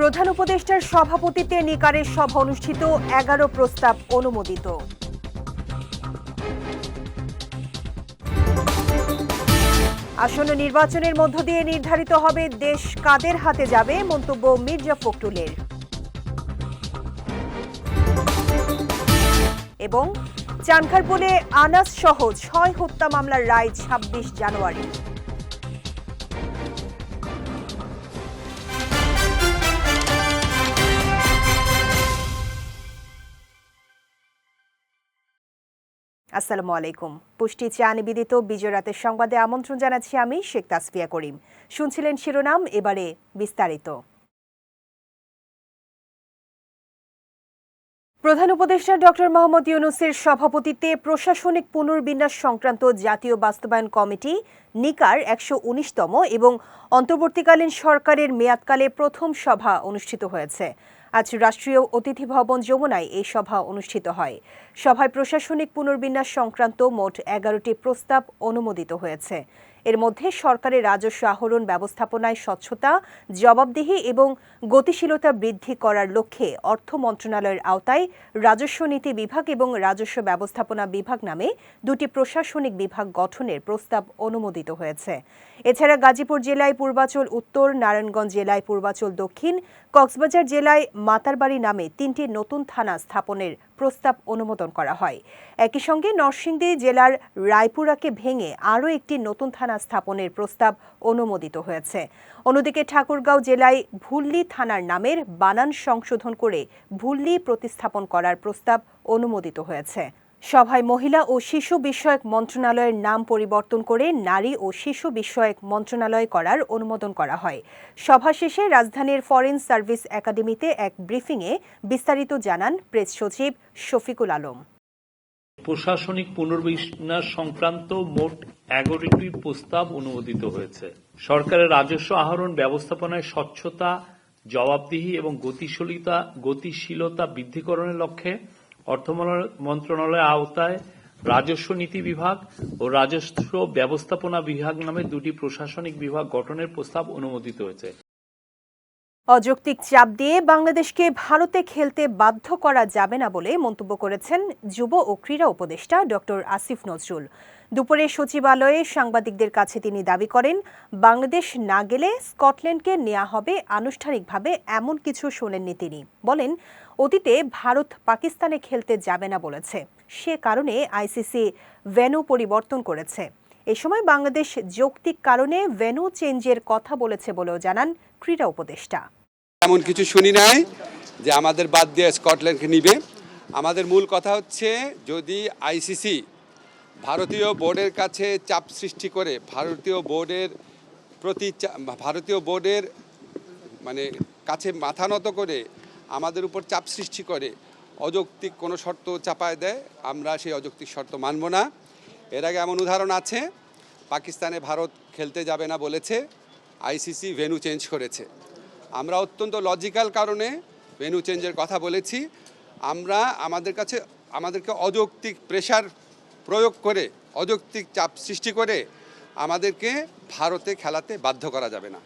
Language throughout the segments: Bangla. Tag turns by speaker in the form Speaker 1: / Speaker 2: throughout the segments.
Speaker 1: প্রধান উপদেষ্টার সভাপতিত্বে নিকারের সভা অনুষ্ঠিত, 11 প্রস্তাব অনুমোদিত। আসন্ন নির্বাচনের মধ্য দিয়ে নির্ধারিত হবে দেশ কাদের হাতে যাবে, মন্তব্য মির্জা ফখরুলের। এবং চানখারপুলে আনাস সহ 6 হত্যা মামলার রায় 26 জানুয়ারি। আসসালামু আলাইকুম। পুষ্টি চা নিবেদিত বিজয় রাতের সংবাদে আমন্ত্রণ জানাচ্ছি আমি শেখ তাসফিয়া করিম। শুনছিলেন শিরোনাম, এবারে বিস্তারিত। প্রধান উপদেষ্টা ডক্টর মোহাম্মদ ইউনূসের সভাপতিত্বে প্রশাসনিক পুনর্বিন্যাস সংক্রান্ত জাতীয় বাস্তবায়ন কমিটি নিকার 119তম এবং অন্তর্বর্তীকালীন সরকারের মেয়াদকালে প্রথম সভা অনুষ্ঠিত হয়েছে। আজ রাষ্ট্রীয় অতিথি ভবন যমুনায় এই সভা অনুষ্ঠিত হয়। সভায় প্রশাসনিক পুনর্বিন্যাস সংক্রান্ত মোট 11টি প্রস্তাব অনুমোদিত হয়েছে। এর মধ্যে সরকারের রাজস্ব আহরণ ব্যবস্থাপনায় স্বচ্ছতা, জবাবদিহি এবং গতিশীলতা বৃদ্ধি করার লক্ষ্যে অর্থ মন্ত্রণালয়ের আওতায় রাজস্ব নীতি বিভাগ এবং রাজস্ব ব্যবস্থাপনা বিভাগ নামে দুটি প্রশাসনিক বিভাগ গঠনের প্রস্তাব অনুমোদিত হয়েছে। এছাড়া গাজীপুর জেলায় পূর্বাচল উত্তর, নারায়ণগঞ্জ জেলায় পূর্বাচল দক্ষিণ, কক্সবাজার জেলায় মাতারবাড়ি নামে 3টি নতুন থানা স্থাপনের প্রস্তাব অনুমোদন করা হয়। একই সঙ্গে নরসিংদী জেলার রায়পুরাকে ভেঙে আরও একটি নতুন থানা স্থাপনের প্রস্তাব অনুমোদিত হয়েছে। অন্যদিকে ঠাকুরগাঁও জেলায় ভুল্লি থানার নামের বানান সংশোধন করে ভুল্লি প্রতিস্থাপন করার প্রস্তাব অনুমোদিত হয়েছে। সভায় মহিলা ও শিশু বিষয়ক মন্ত্রণালয়ের নাম পরিবর্তন করে নারী ও শিশু বিষয়ক মন্ত্রণালয় করার অনুমোদন করা হয়। সভা শেষে রাজধানীর ফরেন সার্ভিস একাডেমিতে এক ব্রিফিংয়ে বিস্তারিত জানান প্রেস সচিব শফিকুল আলম।
Speaker 2: প্রশাসনিক পুনর্বিন্যাস সংক্রান্ত মোট 11টি প্রস্তাব অনুমোদিত হয়েছে। সরকারের রাজস্ব আহরণ ব্যবস্থাপনায় স্বচ্ছতা, জবাবদিহি এবং গতিশীলতা বৃদ্ধিকরণের লক্ষ্যে অর্থ মন্ত্রণালয়ের আওতায় রাজস্ব নীতি বিভাগ ও রাজস্ব ব্যবস্থাপনা বিভাগ নামে দুটি প্রশাসনিক বিভাগ গঠনের প্রস্তাব অনুমোদিত হয়েছে।
Speaker 1: অযৌক্তিক চাপ দিয়ে বাংলাদেশকে ভারতে খেলতে বাধ্য করা যাবে না বলে মন্তব্য করেছেন যুব ও ক্রীড়া উপদেষ্টা ডক্টর আসিফ নজরুল। দুপুরে সচিবালয়ে সাংবাদিকদের কাছে তিনি দাবি করেন, বাংলাদেশ না গেলে স্কটল্যান্ডকে নেওয়া হবে আনুষ্ঠানিকভাবে, এমন কিছু শোনেননি তিনি। বলেন, অতীতে ভারত পাকিস্তানে খেলতে যাবে না বলেছে, সে কারণে আইসিসি ভেন্যু পরিবর্তন করেছে। এ সময় বাংলাদেশ যৌক্তিক কারণে ভেন্যু চেঞ্জের কথা বলেছে বলেও জানান ক্রীড়া উপদেষ্টা।
Speaker 3: এমন কিছু শুনি নাই যে আমাদের বাদ দিয়ে স্কটল্যান্ডকে নিবে। আমাদের মূল কথা হচ্ছে, যদি আইসিসি ভারতীয় বোর্ডের কাছে চাপ সৃষ্টি করে, ভারতীয় বোর্ডের মানে কাছে মাথা নত করে আমাদের উপর চাপ সৃষ্টি করে, অযৌক্তিক কোনো শর্ত চাপায় দেয়, আমরা সেই অযৌক্তিক শর্ত মানব না। এর আগে এমন উদাহরণ আছে, পাকিস্তানে ভারত খেলতে যাবে না বলেছে, আইসিসি ভেন্যু চেঞ্জ করেছে। আমরা অত্যন্ত লজিক্যাল কারণে ভেন্যু চেঞ্জের কথা বলেছি। আমরা আমাদেরকে অযৌক্তিক প্রেশার প্রয়োগ করে, অযৌক্তিক চাপ সৃষ্টি করে আমাদেরকে ভারতে খেলাতে বাধ্য করা যাবে না।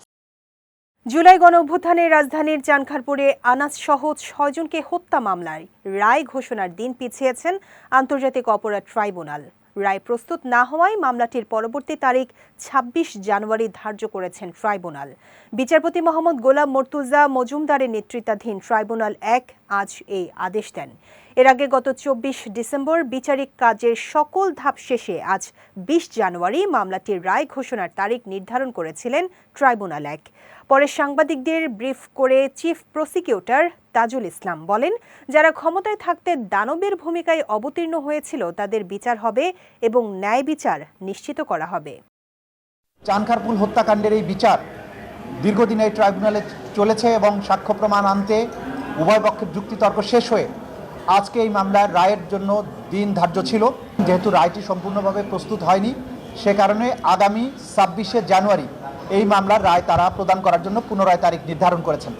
Speaker 1: জুলাই গণঅভ্যুত্থানে রাজধানীর চানখারপুরে আনাস সহ 6 জনকে হত্যা মামলায় রায় ঘোষণার দিন পিছিয়েছেন আন্তর্জাতিক অপরাধ ট্রাইব্যুনাল। রায় প্রস্তুত না হওয়ায় মামলাটির পরবর্তী তারিখ 26 জানুয়ারি ধার্য করেছেন ট্রাইব্যুনাল। বিচারপতি মোহাম্মদ গোলাম মর্তুজা মজুমদারের নেতৃত্বাধীন ট্রাইব্যুনাল 1 আজ এই আদেশ দেন। এর আগে গত 24 ডিসেম্বর বিচারিক কাজের সকল ধাপ শেষে আজ 20 জানুয়ারি মামলাটির রায় ঘোষণার তারিখ নির্ধারণ করেছিলেন ট্রাইব্যুনাল 1। পরে সাংবাদিকদের ব্রিফ করে চিফ প্রসিকিউটর তাজুল ইসলাম বলেন, যারা ক্ষমতায় থাকতে দানবের ভূমিকায় অবতীর্ণ হয়েছিল তাদের বিচার হবে এবং ন্যায় বিচার নিশ্চিত করা হবে।
Speaker 4: চানখারপুল হত্যাকাণ্ডের এই বিচার দীর্ঘদিন এই ট্রাইব্যুনালে চলেছে এবং সাক্ষ্য প্রমাণ আনতে উভয় পক্ষের যুক্তিতর্ক শেষ হয়ে আজকে এই মামলার রায়ের জন্য দিন ধার্য ছিল। যেহেতু রায়টি সম্পূর্ণভাবে প্রস্তুত হয়নি, সে কারণে আগামী 26শে জানুয়ারি এই মামলার রায় তারা প্রদান করার জন্য পুনরায় তারিখ নির্ধারণ করেছেন।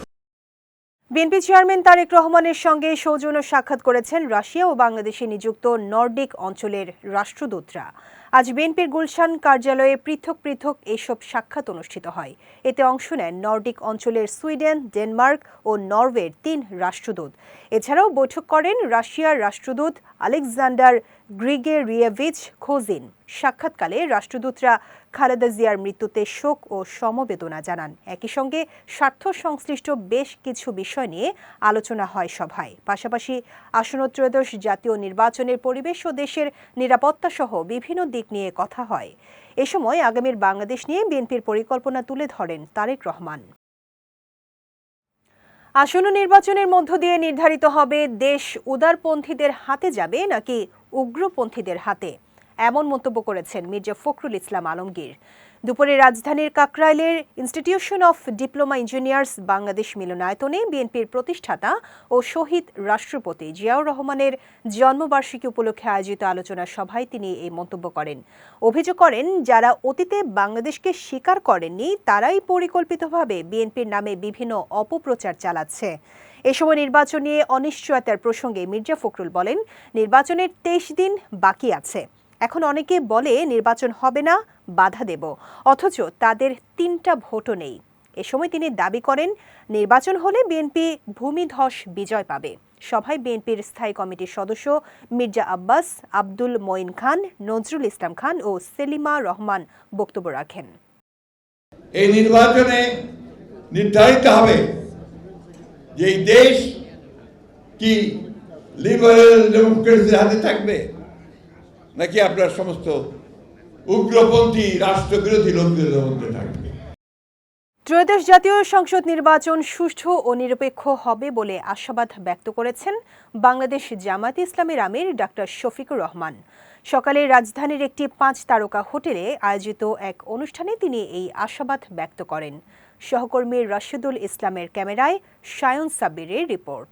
Speaker 1: বিএনপি চেয়ারম্যান তারেক রহমানের সঙ্গে সৌজন্য সাক্ষাৎ করেছেন রাশিয়া ও বাংলাদেশে নিযুক্ত নর্ডিক অঞ্চলের রাষ্ট্রদূতরা। আজ বিএনপির গুলশান কার্যালয়ে পৃথক পৃথক এসব সাক্ষাৎ অনুষ্ঠিত হয়। এতে অংশ নেন নর্ডিক অঞ্চলের সুইডেন, ডেনমার্ক ও নরওয়ের ৩ রাষ্ট্রদূত। এছাড়াও বৈঠক করেন রাশিয়ার রাষ্ট্রদূত আলেকজান্ডার গ্রিগেরিয়েভিচ খোজিন। সাক্ষাৎকালে রাষ্ট্রদূতরা খালেদা জিয়ার মৃত্যুতে শোক ও সমবেদনা জানান। একই সঙ্গে স্বার্থ সংশ্লিষ্ট বেশ কিছু বিষয় নিয়ে আলোচনা হয় সভায়। পাশাপাশি আসন্ন ত্রয়োদশ জাতীয় নির্বাচনের পরিবেশ ও দেশের নিরাপত্তা সহ বিভিন্ন দিক নিয়ে কথা হয়। এ সময় আগামীর বাংলাদেশ নিয়ে বিএনপির পরিকল্পনা তুলে ধরেন তারেক রহমান। আসন্ন নির্বাচনের মধ্য দিয়ে নির্ধারিত হবে দেশ উদারপন্থীদের হাতে যাবে নাকি উগ্রপন্থীদের হাতে, এমন মন্তব্য করেছেন মির্জা ফখরুল ইসলাম আলমগীর। দুপুরে রাজধানীর কাকরাইলের institution of diploma engineers Bangladesh মিলনায়তনে বিএনপির প্রতিষ্ঠাতা ও শহীদ রাষ্ট্রপতি জিয়াউর রহমানের জন্মবার্ষিকী উপলক্ষে আয়োজিত আলোচনা সভায় তিনি এই মন্তব্য করেন। অভিযোগ করেন, যারা অতীতে বাংলাদেশকে স্বীকার করেননি তারাই পরিকল্পিতভাবে বিএনপির নামে বিভিন্ন অপপ্রচার চালাচ্ছে। এ সময় নির্বাচন নিয়ে অনিশ্চয়তার প্রসঙ্গে মির্জা ফখরুল বলেন, নির্বাচনের 23 দিন বাকি আছে। এখন অনেকে বলে নির্বাচন হবে না, বাধা দেব, অথচ তাদের 3টা ভোটও নেই। এ সময় তিনি দাবি করেন, নির্বাচন হলে বিএনপি ভূমিধস বিজয় পাবে। সভায় বিএনপির স্থায়ী কমিটির সদস্য মির্জা আব্বাস, আব্দুল মঈন খান, নজরুল ইসলাম খান ও সেলিমা রহমান বক্তব্য রাখেন।
Speaker 5: এই নির্বাচনে নির্ধারিত হবে যে এই দেশ কি লিবারেল ডেমোক্রেসির হাতে থাকবে নাকি আপনার সমস্ত উগ্রপন্থী রাষ্ট্রবিরোধী লোকদের মধ্যে থাকবে।
Speaker 1: ত্রয়োদশ জাতীয় সংসদ নির্বাচন সুষ্ঠু ও নিরপেক্ষ হবে বলে আশাবাদ ব্যক্ত করেছেন বাংলাদেশ জামায়াতে ইসলামীর আমির ডাক্তার শফিকুর রহমান। সকালে রাজধানীর একটি 5 তারকা হোটেলে আয়োজিত এক অনুষ্ঠানে তিনি এই আশাবাদ ব্যক্ত করেন। সহকর্মী রাশিদুল ইসলামের ক্যামেরায় সায়ন সাব্বিরের রিপোর্ট।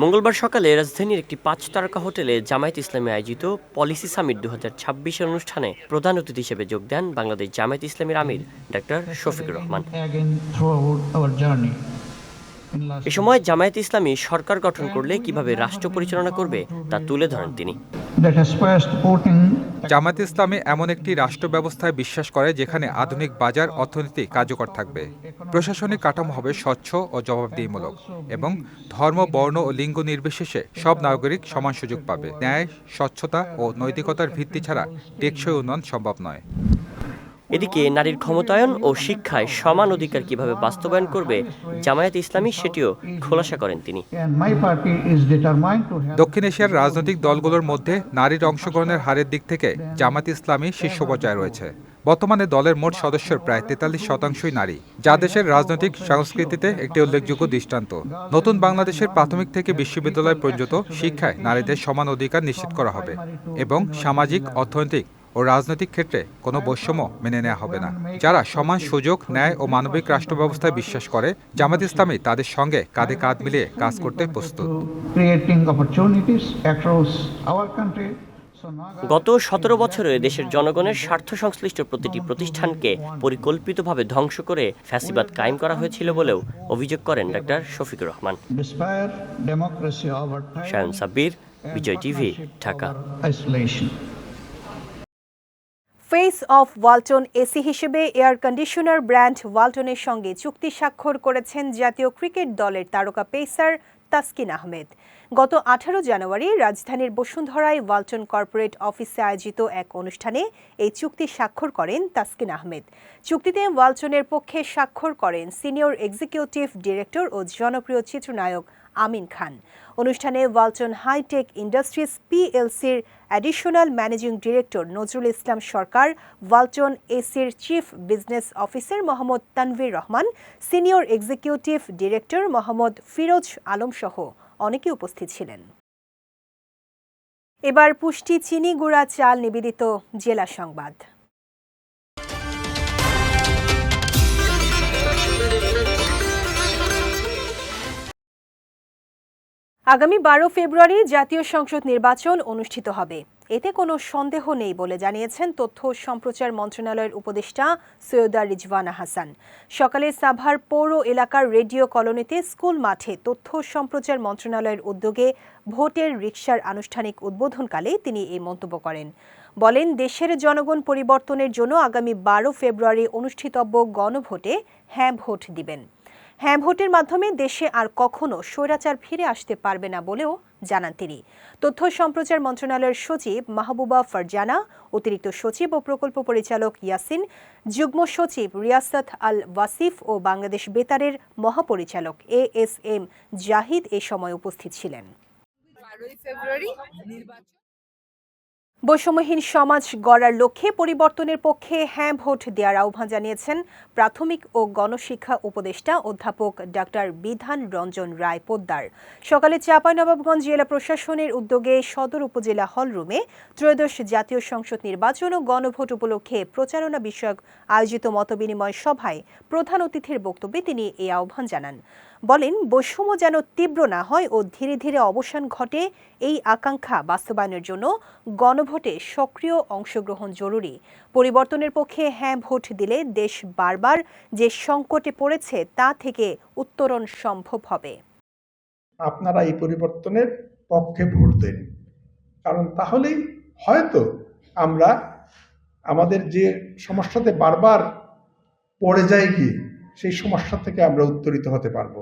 Speaker 6: মঙ্গলবার সকালে রাজধানীর একটি 5 তারকা হোটেলে জামায়াত ইসলামী আয়োজিত পলিসি সামিট 2026 অনুষ্ঠানে প্রধান অতিথি হিসেবে যোগ দেন বাংলাদেশ জামায়াত ইসলামীর আমির ডাক্তার শফিকুর রহমান। এ সময় জামায়াত ইসলামী সরকার গঠন করলে কিভাবে রাষ্ট্র পরিচালনা করবে তা তুলে ধরেন তিনি।
Speaker 7: জামায়াত ইসলামী এমন একটি রাষ্ট্র ব্যবস্থায় বিশ্বাস করে যেখানে আধুনিক বাজার অর্থনীতি কার্যকর থাকবে, প্রশাসনিক কাঠামো হবে স্বচ্ছ ও জবাবদিহিমূলক এবং ধর্ম, বর্ণ ও লিঙ্গ নির্বিশেষে সব নাগরিক সমান সুযোগ পাবে। ন্যায়, স্বচ্ছতা ও নৈতিকতার ভিত্তি ছাড়া টেকসই উন্নয়ন সম্ভব নয়।
Speaker 6: এদিকে নারীর ক্ষমতায়ন ও শিক্ষায় সমান অধিকার কিভাবে বাস্তবায়ন করবে জামায়াত ইসলামী সেটিও খোলাসা করেন তিনি।
Speaker 7: দক্ষিণ এশিয়ার রাজনৈতিক দলগুলোর মধ্যে নারীর অংশগ্রহণের হারের দিক থেকে জামায়াত ইসলামী শীর্ষ পর্যায়ে রয়েছে। বর্তমানে দলের মোট সদস্যের প্রায় 43% নারী, যা দেশের রাজনৈতিক সংস্কৃতিতে একটি উল্লেখযোগ্য দৃষ্টান্ত। নতুন বাংলাদেশের প্রাথমিক থেকে বিশ্ববিদ্যালয় পর্যন্ত শিক্ষায় নারীদের সমান অধিকার নিশ্চিত করা হবে এবং সামাজিক, অর্থনৈতিক ও রাজনৈতিক ক্ষেত্রে কোনো বৈষম্য মেনে নেওয়া হবে না। যারা সমান সুযোগ, ন্যায় ও মানবিক রাষ্ট্র ব্যবস্থায় বিশ্বাস করে, জামায়াত ইসলামী তাদের সঙ্গে কাঁধে কাঁধ মিলিয়ে কাজ করতে প্রস্তুত।
Speaker 6: গত 17 বছরে দেশের জনগণের স্বার্থ সংশ্লিষ্ট প্রতিটি প্রতিষ্ঠানকে পরিকল্পিতভাবে ধ্বংস করে ফ্যাসিবাদ কায়েম করা হয়েছিল বলেও অভিযোগ করেন ডাক্তার Shafiqur Rahman. Sayan Sabbir, Bijoy TV, Dhaka.
Speaker 1: Face of Walton AC হিসেবে এয়ার কন্ডিশনার ব্র্যান্ড ওয়ালটনের সঙ্গে চুক্তি স্বাক্ষর করেছেন জাতীয় ক্রিকেট দলের তারকা পেসার তাসকিন আহমেদ। গত 18 জানুয়ারি রাজধানীর বসুন্ধরায় ওয়ালটন কর্পোরেট অফিসে আয়োজিত এক অনুষ্ঠানে এই চুক্তি স্বাক্ষর করেন তাসকিন আহমেদ। চুক্তিতে ওয়ালটনের পক্ষে স্বাক্ষর করেন সিনিয়র এক্সিকিউটিভ ডিরেক্টর ও জনপ্রিয় চিত্রনায়ক আমিন খান। অনুষ্ঠানে ওয়ালটন হাইটেক ইন্ডাস্ট্রিজ পিএলসির additional managing director Nazrul Islam Sarkar, Walton এসির chief business officer Mohammad Tanvir Rahman, senior executive director Mohammad Firoz Alam সহ অনেকে উপস্থিত ছিলেন। এবার পুষ্টি চিনি গুঁড়া চাল নিবেদিত জেলা সংবাদ। আগামী 12 ফেব্রুয়ারি জাতীয় সংসদ নির্বাচন অনুষ্ঠিত হবে, এতে কোনো সন্দেহ নেই বলে জানিয়েছেন তথ্য ও সম্প্রচার মন্ত্রণালয়ের উপদেষ্টা সৈয়দা রিজওয়ানা হাসান। সকালে সাভার পৌর এলাকার রেডিও কলোনিতে স্কুল মাঠে তথ্য ও সম্প্রচার মন্ত্রণালয়ের উদ্যোগে ভোটের রিকশার আনুষ্ঠানিক উদ্বোধনকালে তিনি এই মন্তব্য করেন। বলেন, দেশের জনগণ পরিবর্তনের জন্য আগামী 12 ফেব্রুয়ারি অনুষ্ঠিতব্য গণভোটে হ্যাঁ ভোট দিবেন। হ্যাঁ ভোটের মাধ্যমে দেশে আর কখনো স্বৈরাচার ফিরে আসতে পারবে না বলেও জানান তিনি। তথ্য সম্প্রচার মন্ত্রণালয়ের সচিব মাহবুবা ফারজানা, অতিরিক্ত সচিব ও প্রকল্প পরিচালক ইয়াসিন, যুগ্ম সচিব রিয়াসাত আল ওয়াসিফ ও বাংলাদেশ বেতারের মহাপরিচালক ASM জাহিদ এ সময় উপস্থিত ছিলেন। বৈষম্যহীন সমাজ গড়ার লক্ষ্যে পরিবর্তনের পক্ষে হ্যাঁ ভোট দেওয়ার আহ্বান জানিয়েছেন প্রাথমিক ও গণশিক্ষা উপদেষ্টা অধ্যাপক ডাক্তার বিধান রঞ্জন রায় পোদ্দার। সকালে চাঁপাইনবাবগঞ্জ জেলা প্রশাসনের উদ্যোগে সদর উপজেলা হলরুমে ত্রয়োদশ জাতীয় সংসদ নির্বাচন ও গণভোট উপলক্ষে প্রচারণা বিষয়ক আয়োজিত মতবিনিময় সভায় প্রধান অতিথির বক্তব্যে তিনি এই আহ্বান জানান। বলেন, বৈষম্য যেন তীব্র না হয় ও ধীরে ধীরে অবসান ঘটে, এই আকাঙ্ক্ষা বাস্তবায়নের জন্য গণভোটে সক্রিয় অংশগ্রহণ জরুরি। পরিবর্তনের পক্ষে হ্যাঁ ভোট দিলে দেশ বারবার যে সংকটে পড়েছে তা থেকে উত্তরণ সম্ভব হবে।
Speaker 8: আপনারা এই পরিবর্তনের পক্ষে ভোট দেন, কারণ তাহলেই হয়তো আমরা আমাদের যে সমস্যাতে বারবার পড়ে যাই গিয়ে সেই সমস্যা থেকে আমরা উত্তরিত হতে পারবো।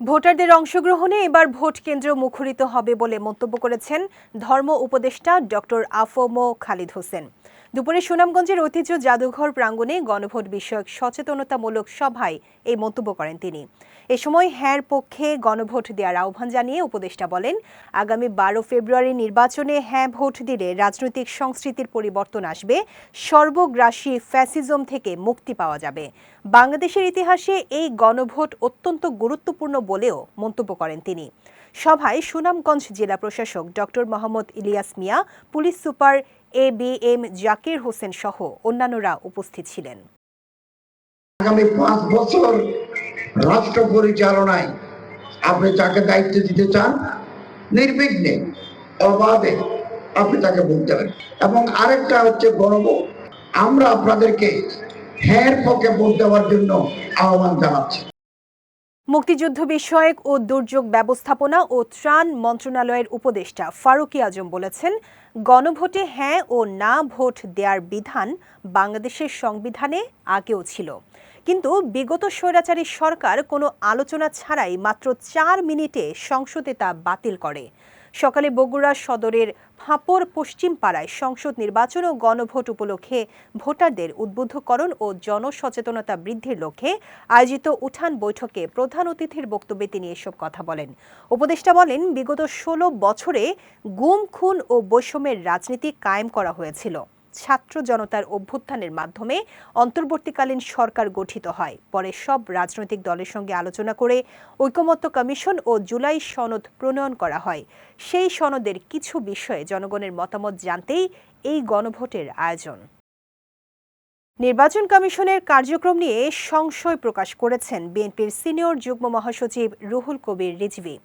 Speaker 1: ভোটারদের অংশগ্রহণে এবার ভোট কেন্দ্র মুখরিত হবে বলে মন্তব্য করেছেন ধর্ম উপদেষ্টা ডক্টর আফম খালিদ হোসেন। দুপুরে সুনামগঞ্জের ঐতিহ্য জাদুঘর প্রাঙ্গণে গণভোট বিষয়ক সচেতনতামূলক সভায় এই মন্তব্য করেন তিনি। এ সময় হ্যাঁর পক্ষে গণভোট দেওয়ার আহ্বান জানিয়ে উপদেষ্টা বলেন, আগামী 12 ফেব্রুয়ারি নির্বাচনে হ্যাঁ ভোট দিলে রাজনৈতিক সংস্কৃতির পরিবর্তন আসবে, সর্বগ্রাসী ফ্যাসিজম থেকে মুক্তি পাওয়া যাবে। বাংলাদেশের ইতিহাসে এই গণভোট অত্যন্ত গুরুত্বপূর্ণ বলেও মন্তব্য করেন তিনি। সভায় সুনামগঞ্জ জেলা প্রশাসক doctor Mohammad Ilias Mia, police super ABM Zakir Hossain সহ অন্যান্যরা উপস্থিত ছিলেন।
Speaker 9: আগামী 5 বছর রাষ্ট্র পরিচালনায় আপনি যাকে দায়িত্ব দিতে চান, নির্বিঘ্নে অবাধে আপনি তাকে ভোট দেবেন। এবং আরেকটা হচ্ছে গণভোট, আমরা আপনাদেরকে হ্যাঁ পক্ষে ভোট দেওয়ার জন্য আহ্বান জানাচ্ছি।
Speaker 1: মুক্তিযুদ্ধ বিষয়ক ও দুর্যোগ ব্যবস্থাপনা ও ত্রাণ মন্ত্রণালয়ের উপদেষ্টা ফারুকী আজম বলেছেন, গণভোটে হ্যাঁ ও না ভোট দেওয়ার বিধান বাংলাদেশের সংবিধানে আগেও ছিল, কিন্তু বিগত স্বৈরাচারী সরকার কোনো আলোচনা ছাড়াই মাত্র 4 মিনিটে সংসদে তা বাতিল করে। সকালে বগুড়া সদরের ফাঁপড় পশ্চিম পাড়ায় সংসদ নির্বাচন ও গণভোট উপলক্ষে ভোটারদের উদ্বুদ্ধকরণ ও জনসচেতনতা বৃদ্ধির লক্ষ্যে আয়োজিত উঠান বৈঠকে প্রধান অতিথির বক্তব্যে তিনি এসব কথা বলেন। উপদেষ্টা বলেন, বিগত 16 বছরে গুম, খুন ও বৈষম্যের রাজনীতি কায়েম করা হয়েছিল। ছাত্র জনতার অভ্যুত্থানের মাধ্যমে অন্তর্বর্তীকালীন সরকার গঠিত হয়। পরে সব রাজনৈতিক দলের সঙ্গে আলোচনা করে ঐকমত্য কমিশন ও জুলাই সনদ প্রণয়ন করা হয়। সেই সনদের কিছু বিষয়ে জনগণের মতামত জানতেই এই গণভোটের আয়োজন। নির্বাচন কমিশনের কার্যক্রম নিয়ে সংশয় প্রকাশ করেছেন বিএনপির সিনিয়র যুগ্ম মহাসচিব রুহুল কবির রিজভী।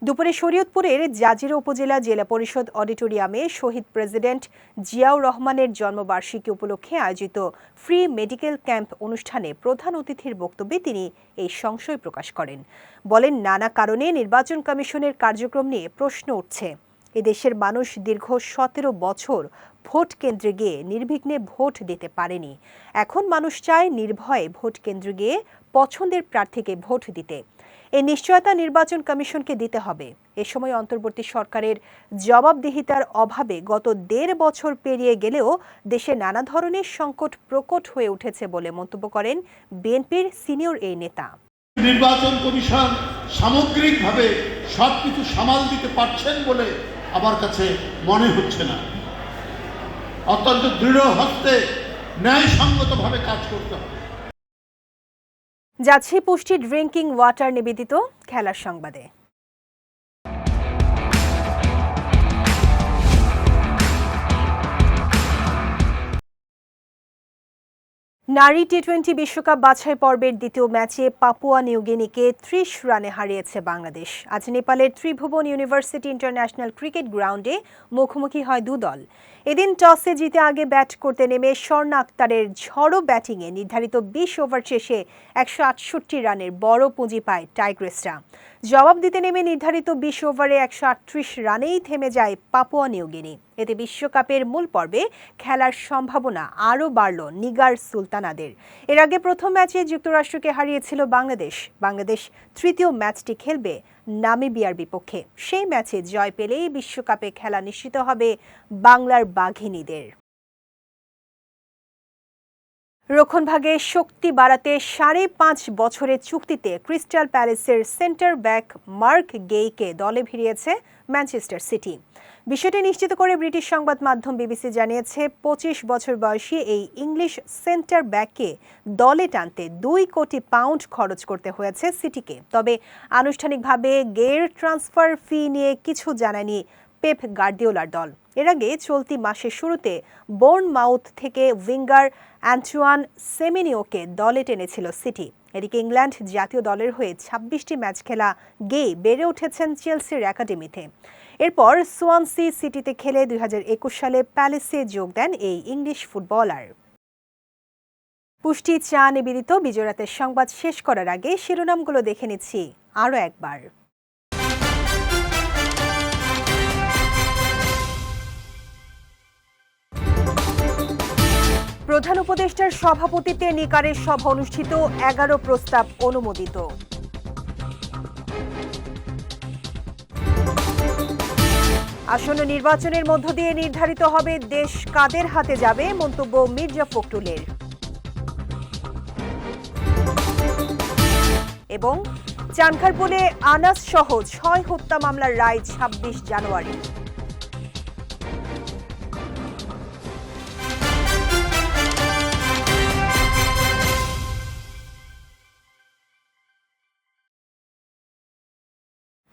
Speaker 1: দুপুরে শরীয়তপুরের জাজিরা উপজেলা জেলা পরিষদ অডিটোরিয়ামে শহীদ প্রেসিডেন্ট জিয়াউর রহমানের জন্মবার্ষিকী উপলক্ষে আয়োজিত ফ্রি মেডিকেল ক্যাম্প অনুষ্ঠানে প্রধান অতিথির বক্তব্যে তিনি এই সংশয় প্রকাশ করেন। বলেন, নানা কারণে নির্বাচন কমিশনের কার্যক্রম নিয়ে প্রশ্ন উঠছে। এদেশের মানুষ দীর্ঘ 17 বছর ভোট কেন্দ্রে গিয়ে নির্বিঘ্নে ভোট দিতে পারেনি। এখন মানুষ চায় নির্ভয়ে ভোট কেন্দ্রে গিয়ে পছন্দের প্রার্থীকে ভোট দিতে। এই নিশ্চয়তা নির্বাচন কমিশনকে দিতে হবে। এ সময় অন্তর্বর্তী সরকারের জবাবদিহিতার অভাবে গত 1.5 বছর পেরিয়ে গেলেও দেশে নানা ধরনের সংকট প্রকট হয়ে উঠেছে বলে মন্তব্য করেন বিএনপির সিনিয়র এই নেতা।
Speaker 10: নির্বাচন কমিশন সামগ্রিকভাবে সবকিছু সামাল দিতে পারছেন বলে আমার কাছে মনে হচ্ছে না। অত্যন্ত দৃঢ় হস্তে ন্যায়সঙ্গতভাবে কাজ করতে হবে।
Speaker 1: যাচ্ছে পুষ্টি ড্রিঙ্কিং ওয়াটার নিবেদিত খেলার সংবাদে। নারী টি-20 বিশ্বকাপ বাছাই পর্বের দ্বিতীয় ম্যাচে পাপুয়া নিউগিনিকে 30 রানে হারিয়েছে বাংলাদেশ। আজ নেপালের ত্রিভুবন ইউনিভার্সিটি ইন্টারন্যাশনাল ক্রিকেট গ্রাউন্ডে মুখোমুখি হয় দু দল। এদিন টসে জিতে আগে ব্যাট করতে নেমে স্বর্ণা আক্তারের ঝড়ো ব্যাটিংয়ে নির্ধারিত 20 ওভার শেষে 168 রানের বড় পুঁজি পায় টাইগ্রেসরা। জবাব দিতে নেমে নির্ধারিত 20 ওভারে 138 রানেই থেমে যায় পাপুয়া নিউগিনি। এতে বিশ্বকাপের মূল পর্বে খেলার সম্ভাবনা আরও বাড়ল নিগার সুলতানাদের। এর আগে প্রথম ম্যাচে যুক্তরাষ্ট্রকে হারিয়েছিল বাংলাদেশ তৃতীয় ম্যাচটি খেলবে নামিবিয়ার বিপক্ষে। সেই ম্যাচে জয় পেলেই বিশ্বকাপে খেলা নিশ্চিত হবে বাংলার বাঘিনীদের। রক্ষণভাগে শক্তি বাড়াতে 5.5 বছরের চুক্তিতে ক্রিস্টাল প্যালেসের সেন্টার ব্যাক মার্ক গেইকে দলে ভিড়িয়েছে ম্যানচেস্টার সিটি। বিষয়টি নিশ্চিত করে ব্রিটিশ সংবাদ মাধ্যম বিবিসি জানিয়েছে 25 বছর বয়সী এই ইংলিশ সেন্টার ব্যাককে দলে টানতে 2 কোটি পাউন্ড খরচ করতে হয়েছে সিটিকে। তবে আনুষ্ঠানিকভাবে গের ট্রান্সফার ফি নিয়ে কিছু জানায়নি পেপ গার্দিওলার দল। এর আগে চলতি মাসের শুরুতে বোর্নমাউথ থেকে উইঙ্গার অ্যান্টুয়ান সেমেনিওকে দলে টেনেছিল সিটি। এদিকে ইংল্যান্ড জাতীয় দলের হয়ে 26টি ম্যাচ খেলা গে বেড়ে উঠেছেন চেলসির একাডেমিতে। এরপর সোয়ানসি সিটিতে খেলে 2021 সালে প্যালেসে যোগ দেন এই ইংলিশ ফুটবলার। পুষ্টি চা নিবেদিত বিজয় রাতের সংবাদ শেষ করার আগে শিরোনামগুলো দেখে নিচ্ছি আরও একবার। প্রধান উপদেষ্টার সভাপতিত্বে নিকারের সভা অনুষ্ঠিত, 11 প্রস্তাব অনুমোদিত। আসন্ন নির্বাচনের মধ্য দিয়ে নির্ধারিত হবে দেশ কাদের হাতে যাবে, মন্তব্য মির্জা ফখরুলের। এবং চানখারপুলে আনাস সহ 6 হত্যা মামলার রায় 26 জানুয়ারি।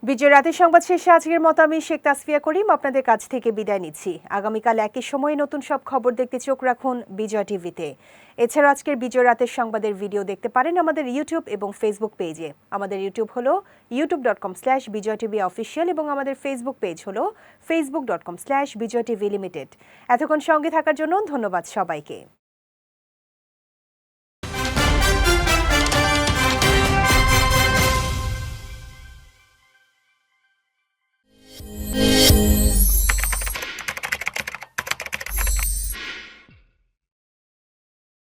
Speaker 1: বিজয় রাতের সংবাদ শেষে আজকের মতো আমি শেখ তাসফিয়া করিম আপনাদের কাছ থেকে বিদায় নিচ্ছি। আগামীকাল একই সময়ে নতুন সব খবর দেখতে চোখ রাখুন বিজয় টিভিতে। এছাড়া আজকের বিজয় রাতের সংবাদের ভিডিও দেখতে পারেন আমাদের ইউটিউব এবং ফেসবুক পেজে। আমাদের ইউটিউব হলো youtube.com/bijytvofficial এবং আমাদের ফেসবুক পেজ হলো facebook.com/bijytvlimited। এতক্ষণ সঙ্গে থাকার জন্য ধন্যবাদ সবাইকে।